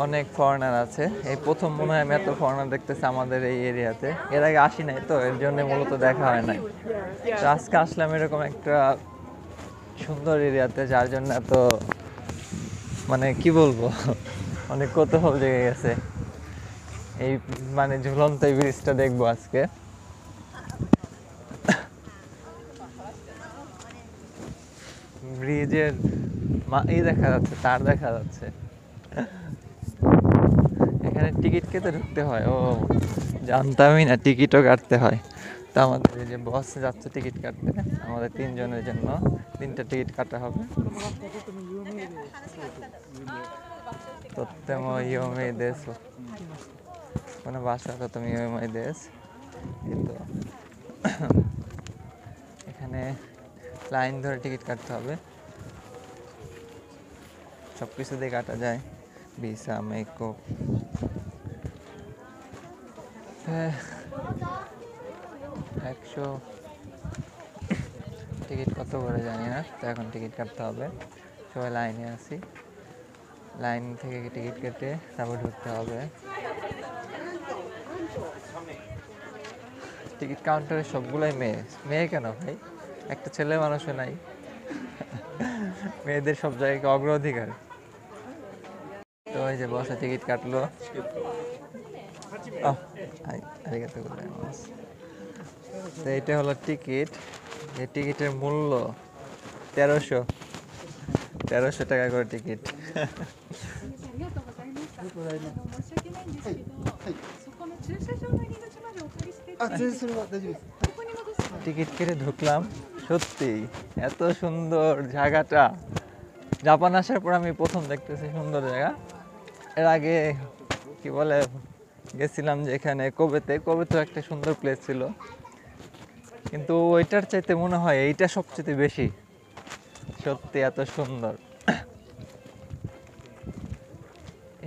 অনেক ফরেনার আছে। এই প্রথম মনে হয় আমি এত ফরেনার দেখতেছি আমাদের এই এরিয়াতে। এর আগে আসি নাই তো, এর জন্য মূলত দেখা হয় নাই। তো আজকে আসলাম এরকম একটা সুন্দর এরিয়াতে, যার জন্য এত মানে কি বলবো অনেক কৌতূহল জেগে গেছে। এই মানে ঝুলন্ত এই ব্রিজটা দেখবো আজকে। ব্রিজের এই দেখা যাচ্ছে, তার দেখা যাচ্ছে। এখানে টিকিট কেটে ঢুকতে হয়? ও, জানতামই না টিকিটও কাটতে হয়। তো আমাদের এই যে বস যাচ্ছে টিকিট কাটতে, আমাদের তিনজনের জন্য 3টা টিকিট কাটা হবে। তোত্তেমো ইয়োমে দেশ, মানে ভাষা তো তুমি ইয়োমে দেশ। কিন্তু এখানে লাইন ধরে টিকিট কাটতে হবে। সব কিছু দিয়ে কাটা যায়, ভিসা, মেকআপ। 100 টিকিট কত করে জানি না, তো এখন টিকিট কাটতে হবে। সবাই লাইনে আছি, লাইন থেকে টিকিট কেটে তারপর ঢুকতে হবে। টিকিট কাউন্টারে সবগুলোই মেয়ে। মেয়ে কেন ভাই, একটা ছেলে মানুষও নাই? মেয়েদের সব জায়গায় অগ্রাধিকার। তো ওই যে বসে টিকিট কাটলো। তো এইটা হলো টিকিট। এই টিকিটের মূল্য 1300 টাকা করে টিকিট। টিকিট কেটে ঢুকলাম। সত্যি এত সুন্দর জায়গাটা, জাপান আসার পর আমি প্রথম দেখতেছি সুন্দর জায়গা। এর আগে কি বলে গেছিলাম যে এখানে কোবেতেও একটা সুন্দর প্লেস ছিল, কিন্তু ওইটার চাইতে মনে হয় এইটা সবচেয়ে বেশি। সত্যি এত সুন্দর,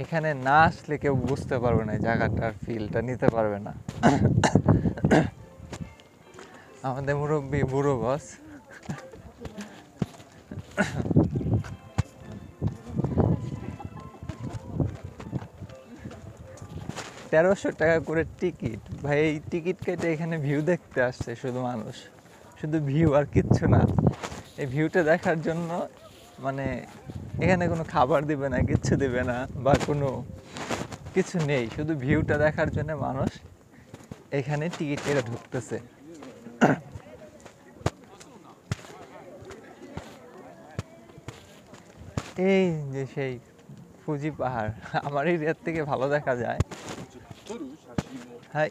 এখানে না আসলে কেউ বুঝতে পারবে না, জায়গাটার ফিলটা নিতে পারবে না। আমাদের মুরব্বী বুড়ো বস। 1300 টাকা করে টিকিট ভাই। এই টিকিট কেটে এখানে ভিউ দেখতে আসছে শুধু মানুষ, শুধু ভিউ আর কিচ্ছু না। এই ভিউটা দেখার জন্য, মানে এখানে কোনো খাবার দিবে না, কিচ্ছু দিবে না, বা কোনো কিছু নেই, শুধু ভিউটা দেখার জন্য মানুষ এখানে টিকিট কেটে ঢুকতেছে। এই যে সেই ফুজি পাহাড়, আমার এরিয়ার থেকে ভালো দেখা যায়। হাই।